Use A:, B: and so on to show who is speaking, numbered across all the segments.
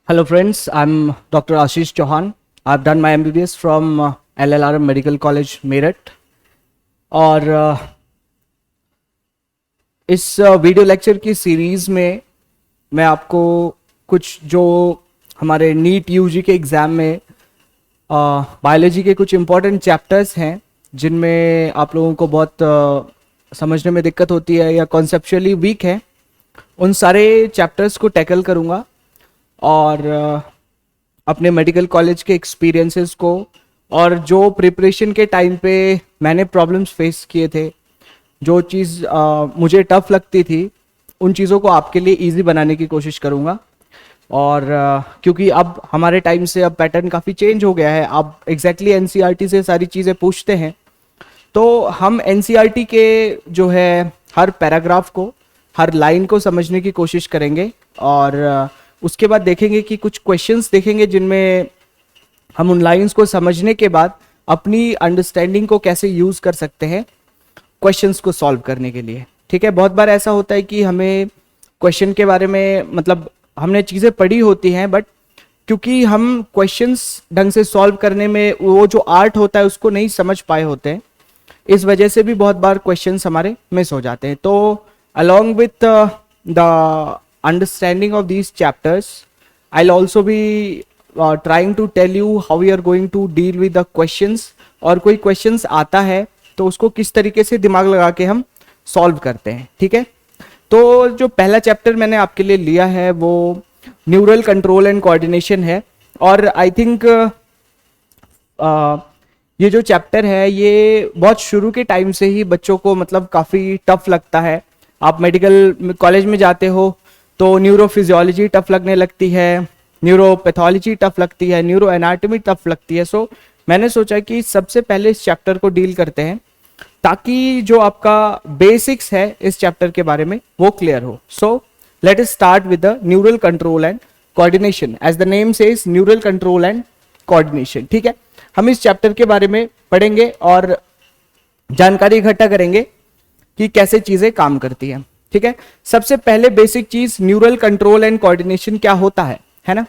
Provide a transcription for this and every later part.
A: Hello friends, I'm Dr. Ashish Chauhan. I've done my MBBS from LLRM Medical College Meerut और इस video lecture की series में मैं आपको कुछ जो हमारे नीट यूजी के एग्ज़ाम में बायोलॉजी के कुछ इम्पॉर्टेंट चैप्टर्स हैं जिनमें आप लोगों को बहुत समझने में दिक्कत होती है या कॉन्सेप्चुअली वीक है, उन सारे चैप्टर्स को टैकल करूँगा और अपने मेडिकल कॉलेज के एक्सपीरियंसेस को और जो प्रिपरेशन के टाइम पे मैंने प्रॉब्लम्स फेस किए थे, जो चीज़ मुझे टफ लगती थी, उन चीज़ों को आपके लिए इजी बनाने की कोशिश करूँगा। और क्योंकि अब हमारे टाइम से अब पैटर्न काफ़ी चेंज हो गया है, अब एग्जैक्टली एनसीईआरटी से सारी चीज़ें पूछते हैं, तो हम एनसीईआरटी के जो है हर पैराग्राफ को, हर लाइन को समझने की कोशिश करेंगे और उसके बाद देखेंगे कि कुछ क्वेश्चंस देखेंगे जिनमें हम उन लाइंस को समझने के बाद अपनी अंडरस्टैंडिंग को कैसे यूज़ कर सकते हैं क्वेश्चंस को सॉल्व करने के लिए। ठीक है, बहुत बार ऐसा होता है कि हमें क्वेश्चन के बारे में मतलब हमने चीज़ें पढ़ी होती हैं, बट क्योंकि हम क्वेश्चंस ढंग से सॉल्व करने में वो जो आर्ट होता है उसको नहीं समझ पाए होते हैं, इस वजह से भी बहुत बार क्वेश्चंस हमारे मिस हो जाते हैं। तो along with the understanding of these chapters, I'll also be trying to tell you how we are going to deal with the questions, और कोई questions आता है तो उसको किस तरीके से दिमाग लगा के हम solve करते हैं। ठीक है, तो जो पहला चैप्टर मैंने आपके लिए लिया है वो न्यूरल कंट्रोल एंड कोऑर्डिनेशन है और आई थिंक ये जो चैप्टर है ये बहुत शुरू के टाइम से ही बच्चों को मतलब काफ़ी टफ लगता है। आप मेडिकल कॉलेज में जाते हो तो न्यूरोफिजियोलॉजी टफ लगने लगती है, न्यूरोपैथोलॉजी टफ लगती है, न्यूरो एनाटॉमी टफ लगती है। सो मैंने सोचा कि सबसे पहले इस चैप्टर को डील करते हैं ताकि जो आपका बेसिक्स है इस चैप्टर के बारे में वो क्लियर हो। So let us start with the neural control and coordination. As the name says neural control and coordination. ठीक है, हम इस चैप्टर के बारे में पढ़ेंगे और जानकारी इकट्ठा करेंगे कि कैसे चीजें काम करती हैं। ठीक है, सबसे पहले बेसिक चीज न्यूरल कंट्रोल एंड कोऑर्डिनेशन क्या होता है ना।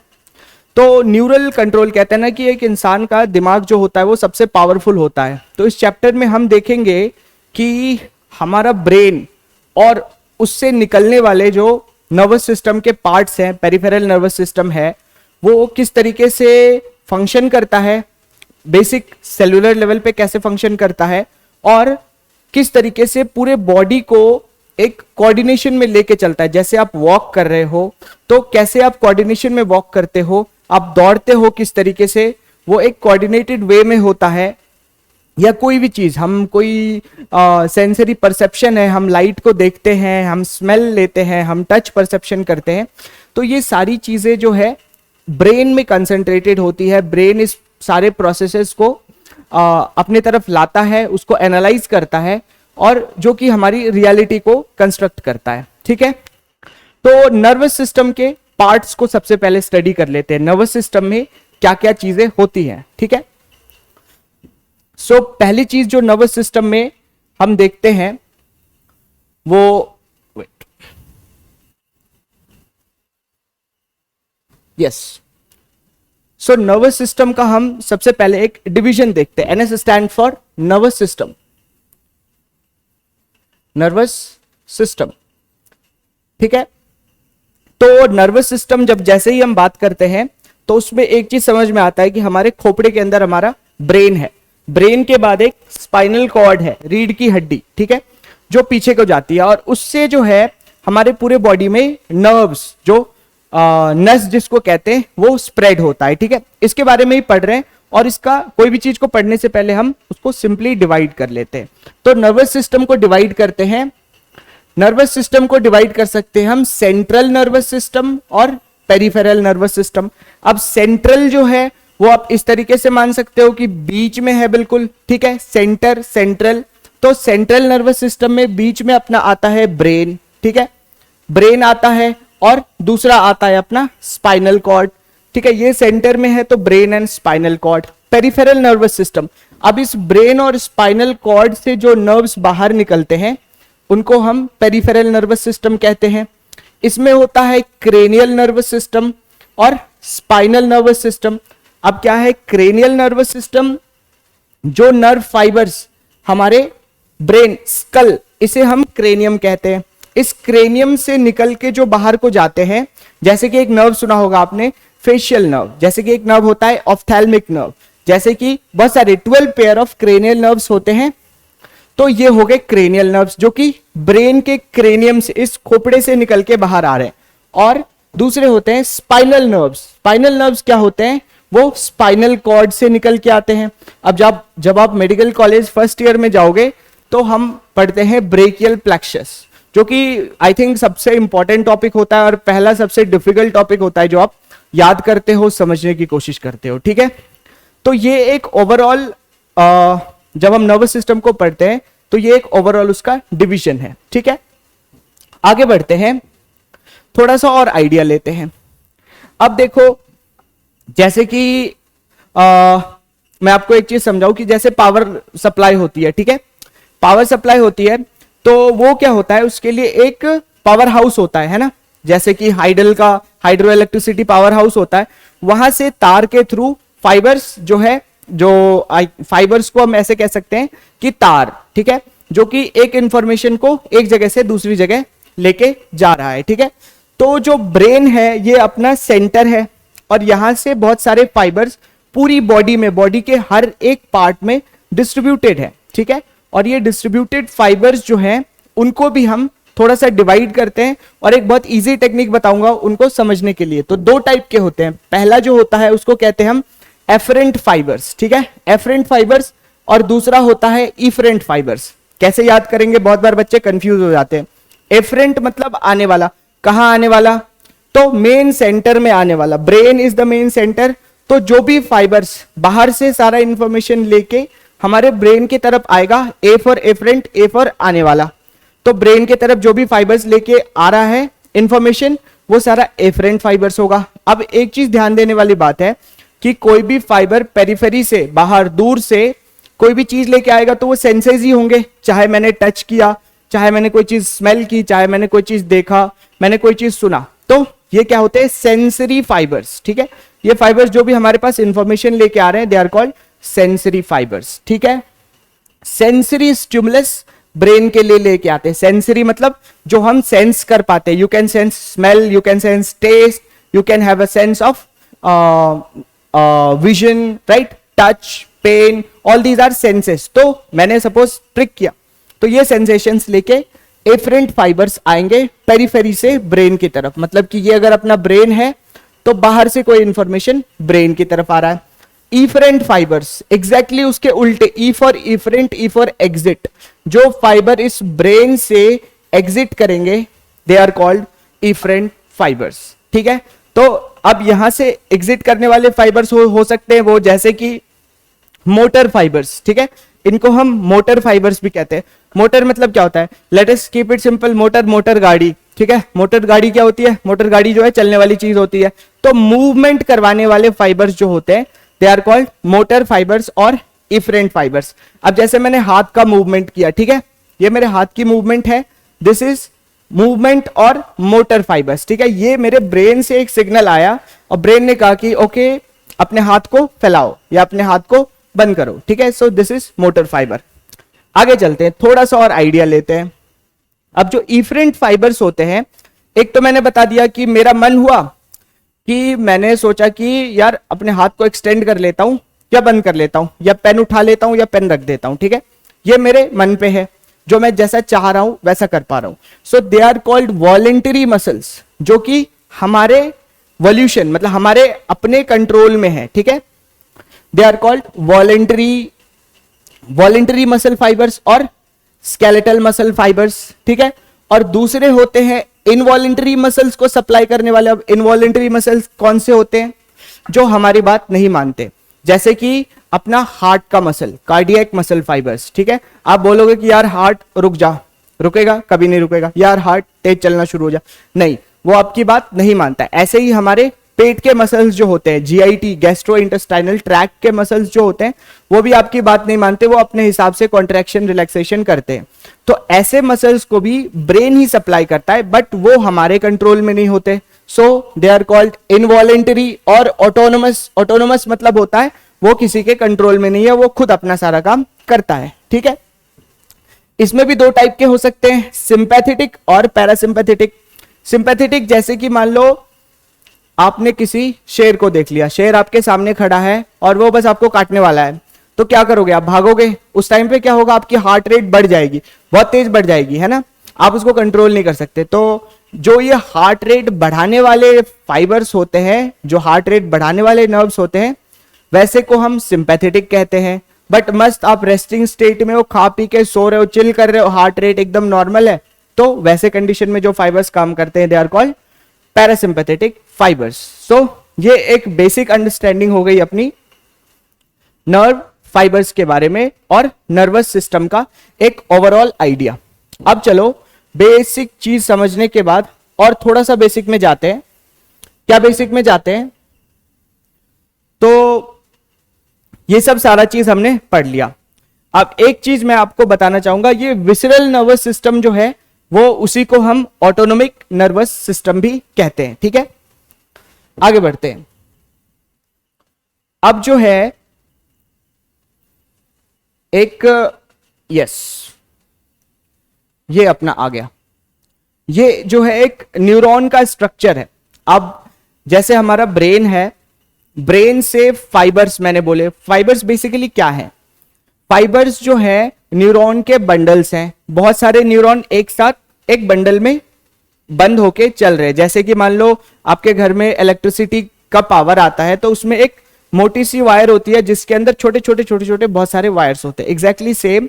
A: तो न्यूरल कंट्रोल कहते हैं ना कि एक इंसान का दिमाग जो होता है वो सबसे पावरफुल होता है। तो इस चैप्टर में हम देखेंगे कि हमारा ब्रेन और उससे निकलने वाले जो नर्वस सिस्टम के पार्ट्स हैं, पेरिफेरल नर्वस सिस्टम है, वो किस तरीके से फंक्शन करता है, बेसिक सेलुलर लेवल पे कैसे फंक्शन करता है और किस तरीके से पूरे बॉडी को एक कोऑर्डिनेशन में लेके चलता है। जैसे आप वॉक कर रहे हो तो कैसे आप कोऑर्डिनेशन में वॉक करते हो, आप दौड़ते हो किस तरीके से, वो एक कोऑर्डिनेटेड वे में होता है। या कोई भी चीज, हम कोई सेंसरी परसेप्शन है, हम लाइट को देखते हैं, हम स्मेल लेते हैं, हम टच परसेप्शन करते हैं, तो ये सारी चीजें जो है ब्रेन में कंसंट्रेटेड होती है। ब्रेन इस सारे प्रोसेसेस को अपने तरफ लाता है, उसको एनालाइज करता है और जो कि हमारी रियलिटी को कंस्ट्रक्ट करता है। ठीक है, तो नर्वस सिस्टम के पार्ट्स को सबसे पहले स्टडी कर लेते हैं, नर्वस सिस्टम में क्या क्या चीजें होती हैं। ठीक है, सो पहली चीज जो नर्वस सिस्टम में हम देखते हैं वो सो नर्वस सिस्टम का हम सबसे पहले एक डिवीजन देखते हैं। NS stand for nervous system, nervous system. ठीक है, तो नर्वस सिस्टम जब जैसे ही हम बात करते हैं तो उसमें एक चीज समझ में आता है कि हमारे खोपड़े के अंदर हमारा ब्रेन है, ब्रेन के बाद एक स्पाइनल कॉर्ड है, रीढ़ की हड्डी, ठीक है, जो पीछे को जाती है और उससे जो है हमारे पूरे बॉडी में नर्व्स, जो नस जिसको कहते हैं, वो स्प्रेड होता है। ठीक है, इसके बारे में ही पढ़ रहे हैं और इसका कोई भी चीज को पढ़ने से पहले हम उसको सिंपली डिवाइड कर लेते हैं। तो नर्वस सिस्टम को डिवाइड करते हैं, नर्वस सिस्टम को डिवाइड कर सकते हैं हम सेंट्रल नर्वस सिस्टम और पेरिफेरल नर्वस सिस्टम। अब सेंट्रल जो है वो आप इस तरीके से मान सकते हो कि बीच में है बिल्कुल। ठीक है, सेंटर, सेंट्रल। तो सेंट्रल नर्वस सिस्टम में बीच में अपना आता है ब्रेन। ठीक है, ब्रेन आता है और दूसरा आता है अपना स्पाइनल कॉर्ड। ठीक है, ये सेंटर में है तो brain and spinal cord. Peripheral nervous system, अब इस ब्रेन और स्पाइनल कॉर्ड से जो नर्व्स बाहर निकलते हैं उनको हम पेरिफेरल नर्वस सिस्टम कहते हैं। इसमें होता है क्रेनियल नर्वस सिस्टम और स्पाइनल नर्वस सिस्टम। अब क्या है क्रेनियल नर्वस सिस्टम, जो नर्व फाइबर्स हमारे ब्रेन स्कल, इसे हम क्रेनियम कहते हैं। इस क्रेनियम से निकल के जो बाहर को जाते हैं, जैसे कि एक नर्व सुना होगा आपने फेशियल नर्व, जैसे कि एक नर्व होता है ऑफ्थैल्मिक नर्व, जैसे कि बहुत सारे 12 पेयर ऑफ क्रेनियल नर्व्स होते हैं। तो ये हो गए क्रेनियल नर्व्स जो कि ब्रेन के क्रेनियम से, इस खोपड़े से निकल के बाहर आ रहे हैं। और दूसरे होते हैं स्पाइनल नर्व्स। स्पाइनल नर्व्स क्या होते हैं, वो स्पाइनल कॉर्ड से निकल के आते हैं। अब जब आप मेडिकल कॉलेज फर्स्ट ईयर में जाओगे तो हम पढ़ते हैं ब्रेकियल प्लेक्सस, जो कि आई थिंक सबसे इंपॉर्टेंट टॉपिक होता है और पहला सबसे डिफिकल्ट टॉपिक होता है जो आप याद करते हो, समझने की कोशिश करते हो, ठीक है। तो ये एक ओवरऑल, जब हम नर्वस सिस्टम को पढ़ते हैं तो ये एक ओवरऑल उसका डिवीजन है, ठीक है। आगे बढ़ते हैं, थोड़ा सा और आइडिया लेते हैं। अब देखो, जैसे कि मैं आपको एक चीज समझाऊं कि जैसे पावर सप्लाई होती है, ठीक है, पावर सप्लाई होती है तो वो क्या होता है, उसके लिए एक पावर हाउस होता है ना, जैसे कि हाइडल का हाइड्रो इलेक्ट्रिसिटी पावर हाउस होता है। वहां से तार के थ्रू फाइबर्स जो है, जो फाइबर्स को हम ऐसे कह सकते हैं कि तार, ठीक है, जो कि एक इंफॉर्मेशन को एक जगह से दूसरी जगह लेके जा रहा है, ठीक है। तो जो ब्रेन है ये अपना सेंटर है और यहां से बहुत सारे फाइबर्स पूरी बॉडी में, बॉडी के हर एक पार्ट में डिस्ट्रीब्यूटेड है, ठीक है। और ये डिस्ट्रीब्यूटेड फाइबर्स जो हैं उनको भी हम थोड़ा सा डिवाइड करते हैं और एक बहुत इजी टेक्निक बताऊंगा उनको समझने के लिए। तो दो टाइप के होते हैं, पहला जो होता है उसको कहते हैं हम एफरेंट फाइबर्स, ठीक है, एफरेंट फाइबर्स, और दूसरा होता है इफरेंट फाइबर्स। कैसे याद करेंगे, बहुत बार बच्चे कंफ्यूज हो जाते हैं। एफरेंट मतलब आने वाला, कहां आने वाला, तो मेन सेंटर में आने वाला, brain is the main centre. तो जो भी फाइबर्स बाहर से सारा इंफॉर्मेशन लेके हमारे ब्रेन की तरफ आएगा, A for afferent, A for आने वाला, तो ब्रेन की तरफ जो भी फाइबर्स लेके आ रहा है इंफॉर्मेशन, वो सारा एफरेंट फाइबर्स होगा। अब एक चीज ध्यान देने वाली बात है कि कोई भी फाइबर पेरिफेरी से, बाहर दूर से कोई भी चीज लेके आएगा तो वो सेंसेस ही होंगे, चाहे मैंने टच किया, चाहे मैंने कोई चीज स्मेल की, चाहे मैंने कोई चीज देखा, मैंने कोई चीज सुना, तो ये क्या होते हैं, सेंसरी फाइबर्स, ठीक है। ये फाइबर्स जो भी हमारे पास इंफॉर्मेशन लेके आ रहे हैं, they are called sensory fibres, ठीक है। सेंसरी स्टिमुलस ब्रेन के लिए लेके आते हैं। सेंसरी मतलब जो हम सेंस कर पाते हैं, you can sense smell, you can sense taste, you can have a sense of vision, right, touch, pain, all these are senses. तो मैंने सपोज ट्रिक किया तो ये सेंसेशंस लेके एफरेंट फाइबर्स आएंगे पेरिफेरी से ब्रेन की तरफ, मतलब कि ये अगर अपना ब्रेन है तो बाहर से कोई इंफॉर्मेशन ब्रेन की तरफ आ रहा है। इफरेंट फाइबर्स एग्जैक्टली उसके उल्टे, E for efferent, E for exit, जो फाइबर इस ब्रेन से एग्जिट करेंगे they are called efferent fibres, ठीक है। तो अब यहां से एग्जिट करने वाले फाइबर्स हो सकते हैं वो, जैसे कि मोटर फाइबर्स, ठीक है, इनको हम मोटर फाइबर्स भी कहते हैं। मोटर मतलब क्या होता है, let us keep it simple, motor, motor गाड़ी, ठीक है। मोटर गाड़ी क्या होती है, मोटर गाड़ी जो है चलने वाली चीज होती है। तो मूवमेंट करवाने वाले फाइबर्स जो होते हैं they are called motor fibres और इफरेंट फाइबर्स। अब जैसे मैंने हाथ का मूवमेंट किया, ठीक है, ये मेरे हाथ की मूवमेंट है, दिस इज मूवमेंट और मोटर फाइबर्स, ठीक है। ये मेरे ब्रेन से एक सिग्नल आया और ब्रेन ने कहा कि ओके अपने हाथ को फैलाओ या अपने हाथ को बंद करो, ठीक है। So this is motor fibre. आगे चलते हैं, थोड़ा सा और आइडिया लेते हैं। अब जो इफरेंट फाइबर्स होते हैं, एक तो मैंने बता दिया कि मेरा मन हुआ कि मैंने सोचा कि यार अपने हाथ को एक्सटेंड कर लेता हूं या बंद कर लेता हूं, या पेन उठा लेता हूं या पेन रख देता हूं, ठीक है। ये मेरे मन पे है, जो मैं जैसा चाह रहा हूं वैसा कर पा रहा हूं। So they are called voluntary muscles, जो कि हमारे वॉल्यूशन मतलब हमारे अपने कंट्रोल में है, ठीक है। They are called voluntary muscle fibres और स्केलेटल मसल फाइबर्स, ठीक है। और दूसरे होते हैं इनवॉलेंटरी मसल्स को सप्लाई करने वाले। अब इनवॉलेंटरी मसल्स कौन से होते हैं, जो हमारी बात नहीं मानते, जैसे कि अपना हार्ट का मसल, कार्डियक मसल फाइबर्स, ठीक है। आप बोलोगे कि यार हार्ट रुक जा, रुकेगा, कभी नहीं रुकेगा, यार हार्ट तेज चलना शुरू हो जा, नहीं, वो आपकी बात नहीं मानता है। ऐसे ही हमारे पेट के मसल्स जो होते हैं, जीआईटी, गैस्ट्रो इंटेस्टाइनल ट्रैक्ट के मसल्स जो होते हैं, वो भी आपकी बात नहीं मानते, वो अपने हिसाब से कॉन्ट्रैक्शन रिलैक्सेशन करते हैं। तो ऐसे मसल्स को भी ब्रेन ही सप्लाई करता है, बट वो हमारे कंट्रोल में नहीं होते। सो दे आर कॉल्ड इनवॉलेंटरी और ऑटोनोमस। ऑटोनोमस मतलब होता है वो किसी के कंट्रोल में नहीं है, वो खुद अपना सारा काम करता है, ठीक है। इसमें भी दो टाइप के हो सकते हैं, सिंपैथेटिक और पैरासिम्पैथेटिक। सिंपैथेटिक जैसे कि मान लो आपने किसी शेर को देख लिया, शेर आपके सामने खड़ा है और वो बस आपको काटने वाला है, तो क्या करोगे, आप भागोगे। उस टाइम पे क्या होगा, आपकी हार्ट रेट बढ़ जाएगी, बहुत तेज बढ़ जाएगी, है ना, आप उसको कंट्रोल नहीं कर सकते। तो जो ये हार्ट रेट बढ़ाने वाले फाइबर्स होते हैं, जो हार्ट रेट बढ़ाने वाले नर्व्स होते हैं, वैसे को हम सिंपैथेटिक कहते हैं। बट मस्त आप रेस्टिंग स्टेट में हो, खा पी के सो रहे हो, चिल कर रहे हो, हार्ट रेट एकदम नॉर्मल है, तो वैसे कंडीशन में जो फाइबर्स काम करते हैं they are called parasympathetic fibres. सो ये एक बेसिक अंडरस्टैंडिंग हो गई अपनी नर्व फाइबर्स के बारे में और नर्वस सिस्टम का एक ओवरऑल आइडिया। अब चलो बेसिक चीज समझने के बाद और थोड़ा सा बेसिक में जाते हैं। क्या बेसिक में जाते हैं, तो ये सब सारा चीज हमने पढ़ लिया। अब एक चीज मैं आपको बताना चाहूंगा, ये विसरल नर्वस सिस्टम जो है वो उसी को हम ऑटोनोमिक नर्वस सिस्टम भी कहते हैं, ठीक है। आगे बढ़ते हैं। अब जो है एक ये अपना आ गया, ये जो है एक न्यूरॉन का स्ट्रक्चर है। अब जैसे हमारा ब्रेन है, ब्रेन से फाइबर्स मैंने बोले, फाइबर्स बेसिकली क्या है, फाइबर्स जो है न्यूरॉन के बंडल्स हैं। बहुत सारे न्यूरॉन एक साथ एक बंडल में बंद होके चल रहे हैं। जैसे कि मान लो आपके घर में इलेक्ट्रिसिटी का पावर आता है, तो उसमें एक मोटी सी वायर होती है जिसके अंदर छोटे छोटे बहुत सारे वायर्स होते हैं। एग्जैक्टली सेम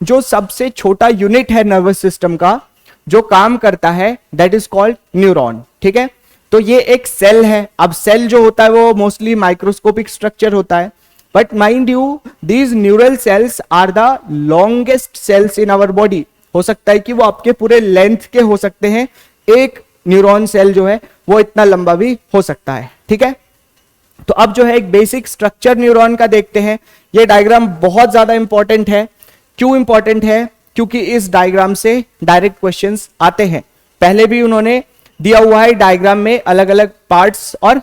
A: जो सबसे छोटा यूनिट है नर्वस सिस्टम का जो काम करता है, दैट इज कॉल्ड न्यूरॉन, ठीक है। तो ये एक सेल है। अब सेल जो होता है वो मोस्टली माइक्रोस्कोपिक स्ट्रक्चर होता है, but mind you these neural cells are the longest cells in our body. हो सकता है कि वो आपके पूरे लेंथ के हो सकते हैं, एक न्यूरॉन सेल जो है वो इतना लंबा भी हो सकता है, ठीक है। तो अब जो है एक बेसिक स्ट्रक्चर न्यूरॉन का देखते हैं। ये डायग्राम बहुत ज्यादा इंपॉर्टेंट है। क्यों इंपॉर्टेंट है, क्योंकि इस डायग्राम से डायरेक्ट क्वेश्चंस आते हैं। पहले भी उन्होंने दिया हुआ है डायग्राम में अलग अलग पार्ट्स, और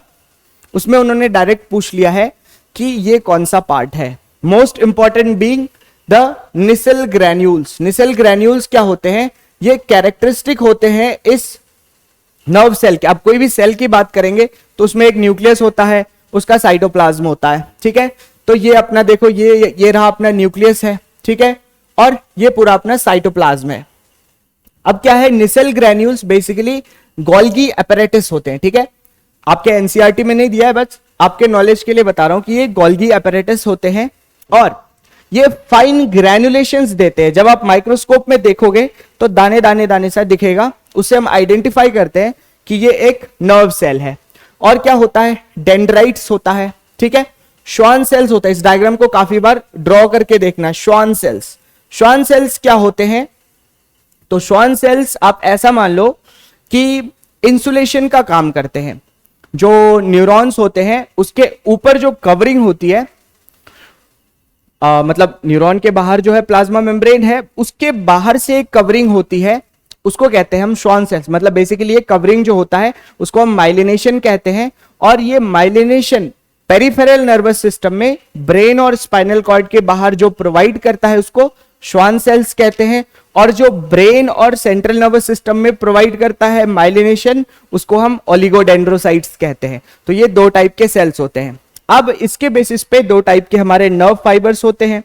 A: उसमें उन्होंने डायरेक्ट पूछ लिया है कि ये कौन सा पार्ट है। Most important being the Nissl granules. Nissl granules क्या होते हैं, ये कैरेक्टरिस्टिक होते हैं इस नर्व सेल के। अब कोई भी सेल की बात करेंगे तो उसमें एक न्यूक्लियस होता है, उसका साइटोप्लाज्म होता है, ठीक है। तो ये अपना देखो, ये रहा अपना न्यूक्लियस है, ठीक है, और ये पूरा अपना साइटोप्लाज्म है। अब क्या है, निसेल ग्रैन्यूल्स बेसिकली गोल्गी अपैरेटस होते हैं, ठीक है। आपके एनसीईआरटी में नहीं दिया है, बस आपके नॉलेज के लिए बता रहा हूं कि ये गोल्गी अपैरेटस होते हैं और ये फाइन ग्रैनुलेशंस देते हैं। जब आप माइक्रोस्कोप में देखोगे तो दाने दाने दाने सा दिखेगा, उससे हम आइडेंटिफाई करते हैं कि ये एक नर्व सेल है। और क्या होता है, डेंड्राइट्स होता है, ठीक है, श्वान सेल्स होता है। इस डायग्राम को काफी बार ड्रॉ करके देखना। श्वान सेल्स, श्वान सेल्स क्या होते हैं, तो श्वान सेल्स आप ऐसा मान लो कि इंसुलेशन का काम करते हैं। जो न्यूरॉन्स होते हैं उसके ऊपर जो कवरिंग होती है, मतलब न्यूरॉन के बाहर जो है प्लाज्मा मेम्ब्रेन है, उसके बाहर से एक कवरिंग होती है, उसको कहते हैं हम श्वान सेल्स। मतलब बेसिकली ये कवरिंग जो होता है उसको हम माइलिनेशन कहते हैं। और ये माइलिनेशन पेरिफेरल नर्वस सिस्टम में ब्रेन और स्पाइनल कॉर्ड के बाहर जो प्रोवाइड करता है उसको श्वान सेल्स कहते हैं। और जो ब्रेन और सेंट्रल नर्वस सिस्टम में प्रोवाइड करता है माइलिनेशन, उसको हम ओलिगोडेंड्रोसाइट्स कहते हैं। तो ये दो टाइप के सेल्स होते हैं। अब इसके बेसिस पे दो टाइप के हमारे नर्व फाइबर्स होते हैं।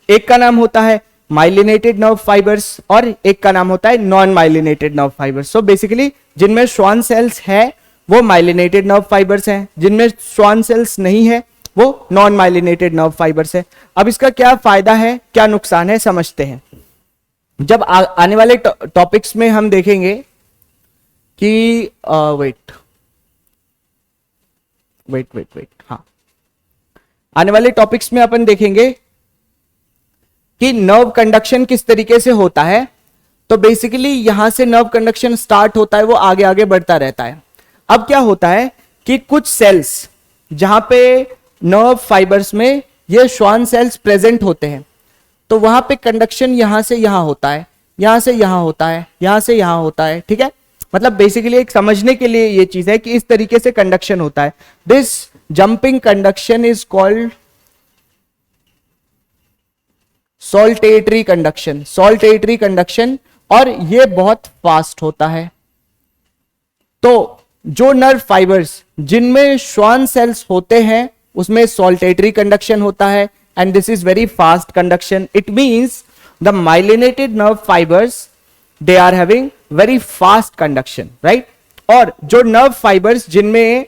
A: एक का नाम होता है माइलिनेटेड नर्व फाइबर्स और एक का नाम होता है non myelinated nerve fibres. So basically जिनमें श्वान सेल्स है वो माइलिनेटेड नर्व फाइबर्स हैं, जिनमें श्वान सेल्स नहीं है वो नॉन माइलिनेटेड नर्व फाइबर्स है। अब इसका क्या फायदा है, क्या नुकसान है, समझते हैं। जब आने वाले टॉपिक्स में हम देखेंगे कि वेट हाँ, आने वाले टॉपिक्स में अपन देखेंगे कि नर्व कंडक्शन किस तरीके से होता है। तो बेसिकली यहां से नर्व कंडक्शन स्टार्ट होता है, वो आगे आगे बढ़ता रहता है। अब क्या होता है कि कुछ सेल्स जहां पे नर्व फाइबर्स में ये श्वान सेल्स प्रेजेंट होते हैं, तो वहां पे कंडक्शन यहां से यहां होता है, यहां से यहां होता है, यहां से यहां होता है, ठीक है। मतलब बेसिकली एक समझने के लिए ये चीज है कि इस तरीके से कंडक्शन होता है. This jumping conduction is called saltatory conduction. Saltatory conduction, और ये बहुत फास्ट होता है. तो जो नर्व फाइबर्स जिनमें श्वान सेल्स होते हैं उसमें सॉल्टेटरी कंडक्शन होता है, and this is very fast conduction. It means the myelinated nerve fibres they are having very fast conduction, right. और जो नर्व फाइबर्स जिनमें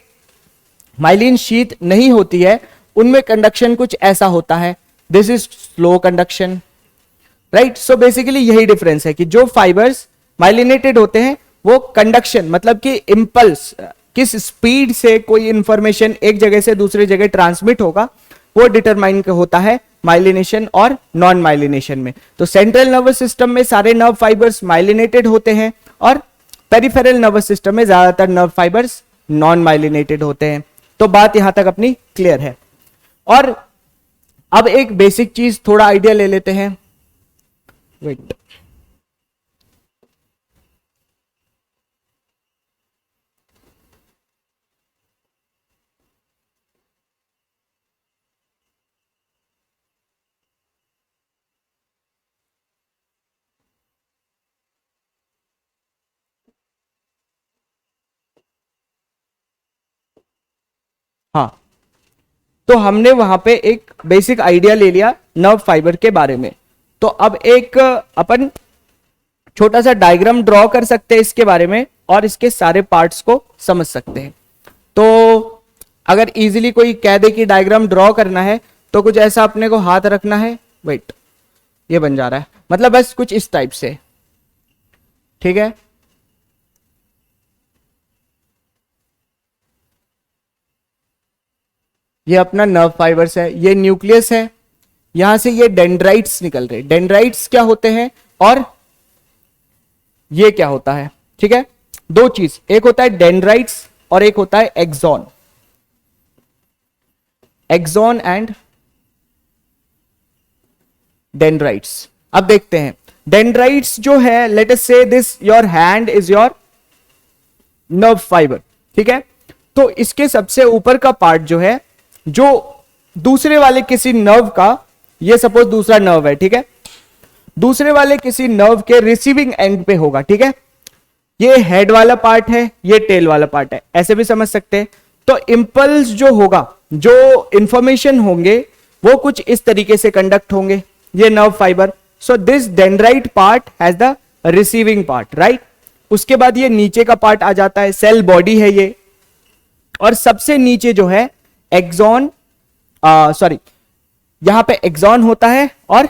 A: माइलिन शीथ नहीं होती है उनमें कंडक्शन कुछ ऐसा होता है. This is slow conduction, right. So basically यही डिफरेंस है कि जो फाइबर्स माइलिनेटेड होते हैं वो कंडक्शन मतलब कि इंपल्स, किस स्पीड से कोई इंफॉर्मेशन एक जगह से दूसरी जगह ट्रांसमिट होगा वो डिटरमाइन होता है माइलिनेशन और नॉन माइलिनेशन में. तो सेंट्रल नर्वस सिस्टम में सारे नर्व फाइबर्स माइलिनेटेड होते हैं और पेरिफेरल नर्वस सिस्टम में ज्यादातर नर्व फाइबर्स नॉन माइलिनेटेड होते हैं. तो बात यहां तक अपनी क्लियर है. और अब एक बेसिक चीज थोड़ा आइडिया ले लेते हैं. वेट, हाँ, तो हमने वहां पे एक बेसिक आइडिया ले लिया नर्व फाइबर के बारे में. तो अब एक अपन छोटा सा डायग्राम ड्रॉ कर सकते हैं इसके बारे में और इसके सारे पार्ट्स को समझ सकते हैं. तो अगर इजीली कोई कह दे कि डायग्राम ड्रॉ करना है तो कुछ ऐसा अपने को हाथ रखना है. वेट, ये बन जा रहा है, मतलब बस कुछ इस टाइप से, ठीक है. ये अपना नर्व फाइबर्स है, ये न्यूक्लियस है, यहां से ये डेंड्राइट्स निकल रहे. डेंड्राइट्स क्या होते हैं और ये क्या होता है, ठीक है. दो चीज, एक होता है डेंड्राइट्स और एक होता है एक्सॉन. Axon and dendrites. अब देखते हैं डेंड्राइट्स जो है, लेट अस से this your hand is your nerve fibre, ठीक है. तो इसके सबसे ऊपर का पार्ट जो है, जो दूसरे वाले किसी नर्व का, ये सपोज दूसरा नर्व है, ठीक है, दूसरे वाले किसी नर्व के रिसीविंग एंड पे होगा, ठीक है. ये हेड वाला पार्ट है, ये टेल वाला पार्ट है, ऐसे भी समझ सकते हैं. तो इंपल्स जो होगा, जो इंफॉर्मेशन होंगे वो कुछ इस तरीके से कंडक्ट होंगे, ये nerve fibre. So this dendrite part has the receiving part, right. उसके बाद ये नीचे का पार्ट आ जाता है, सेल बॉडी है ये, और सबसे नीचे जो है एक्सॉन, सॉरी, यहां पे एक्सॉन होता है और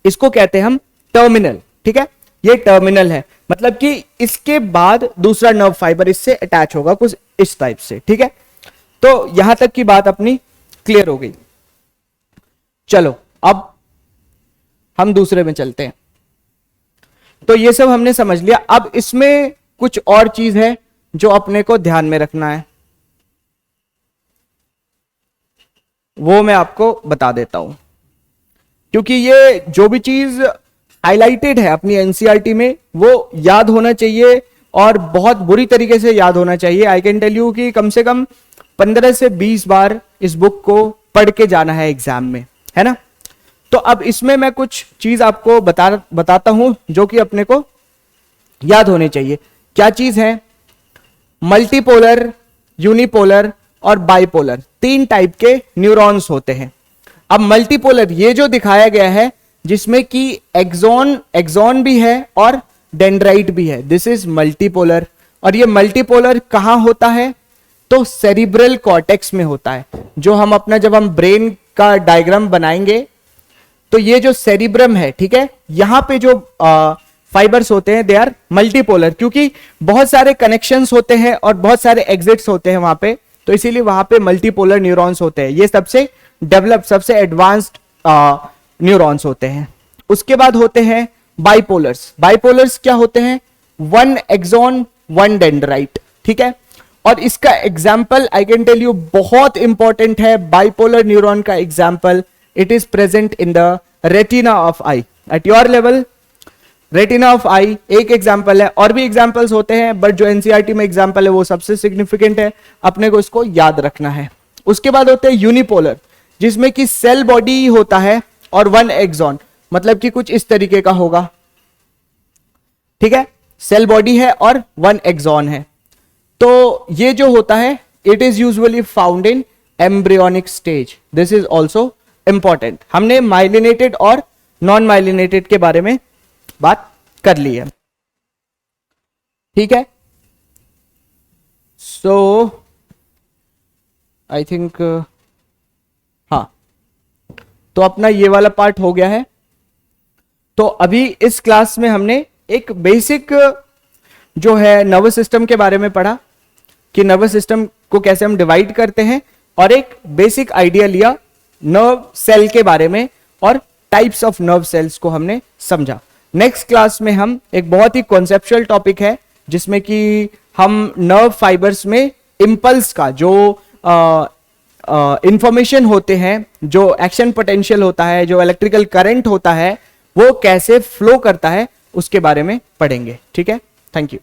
A: इसको कहते हैं हम टर्मिनल, ठीक है. ये टर्मिनल है, मतलब कि इसके बाद दूसरा नर्व फाइबर इससे अटैच होगा कुछ इस टाइप से, ठीक है. तो यहां तक की बात अपनी क्लियर हो गई. चलो अब हम दूसरे में चलते हैं. तो ये सब हमने समझ लिया. अब इसमें कुछ और चीज है जो अपने को ध्यान में रखना है, वो मैं आपको बता देता हूं, क्योंकि ये जो भी चीज हाईलाइटेड है अपनी एनसीईआरटी में वो याद होना चाहिए और बहुत बुरी तरीके से याद होना चाहिए. आई कैन टेल यू कि कम से कम 15 से 20 बार इस बुक को पढ़ के जाना है एग्जाम में, है ना. तो अब इसमें मैं कुछ चीज आपको बताता हूं जो कि अपने को याद होने चाहिए. क्या चीज है? मल्टीपोलर, यूनिपोलर और बाइपोलर, 3 टाइप के न्यूरॉन्स होते हैं. अब मल्टीपोलर ये जो दिखाया गया है जिसमें कि एक्सॉन भी है और डेंड्राइट भी है, दिस इज मल्टीपोलर. और ये मल्टीपोलर कहां होता है? तो सेरिब्रल कॉर्टेक्स में होता है. जो हम अपना, जब हम ब्रेन का डायग्राम बनाएंगे तो ये जो सेरिब्रम है, ठीक है, यहां पे जो फाइबर्स होते हैं दे आर मल्टीपोलर, क्योंकि बहुत सारे कनेक्शंस होते हैं और बहुत सारे एग्जिट्स होते हैं वहां पे, तो इसीलिए वहां पे मल्टीपोलर न्यूरॉन्स होते हैं. ये सबसे डेवलप, सबसे एडवांस्ड न्यूरॉन्स होते हैं. उसके बाद होते हैं बाइपोलर्स. बाइपोलर्स क्या होते हैं? 1 एक्सॉन 1 डेंड्राइट, ठीक है. और इसका example I can tell you बहुत इंपॉर्टेंट है. बाइपोलर न्यूरॉन का example, it is present in the retina of eye. At your level retina of eye एक एग्जाम्पल है, और भी एग्जाम्पल्स होते हैं, बट जो एनसीईआरटी में एग्जाम्पल है वो सबसे सिग्निफिकेंट है, अपने को इसको याद रखना है। उसके बाद होते हैं यूनिपोलर, जिसमें कि सेल बॉडी होता है और वन एक्सॉन, मतलब कि कुछ इस तरीके का होगा, ठीक है, सेल बॉडी है और वन एक्सॉन है। तो ये जो होता है it is usually found in embryonic stage, this is also important. हमने माइलिनेटेड और नॉन माइलिनेटेड के बारे में बात कर ली है, ठीक है। सो आई थिंक हाँ, तो अपना ये वाला पार्ट हो गया है। तो अभी इस क्लास में हमने एक बेसिक जो है नर्वस सिस्टम के बारे में पढ़ा कि नर्वस सिस्टम को कैसे हम डिवाइड करते हैं, और एक बेसिक आइडिया लिया नर्व सेल के बारे में, और टाइप्स ऑफ नर्व सेल्स को हमने समझा। नेक्स्ट क्लास में हम एक बहुत ही कॉन्सेप्चुअल टॉपिक है जिसमें कि हम नर्व फाइबर्स में इंपल्स का जो इंफॉर्मेशन होते हैं, जो एक्शन पोटेंशियल होता है, जो इलेक्ट्रिकल करंट होता है, वो कैसे फ्लो करता है उसके बारे में पढ़ेंगे, ठीक है। Thank you.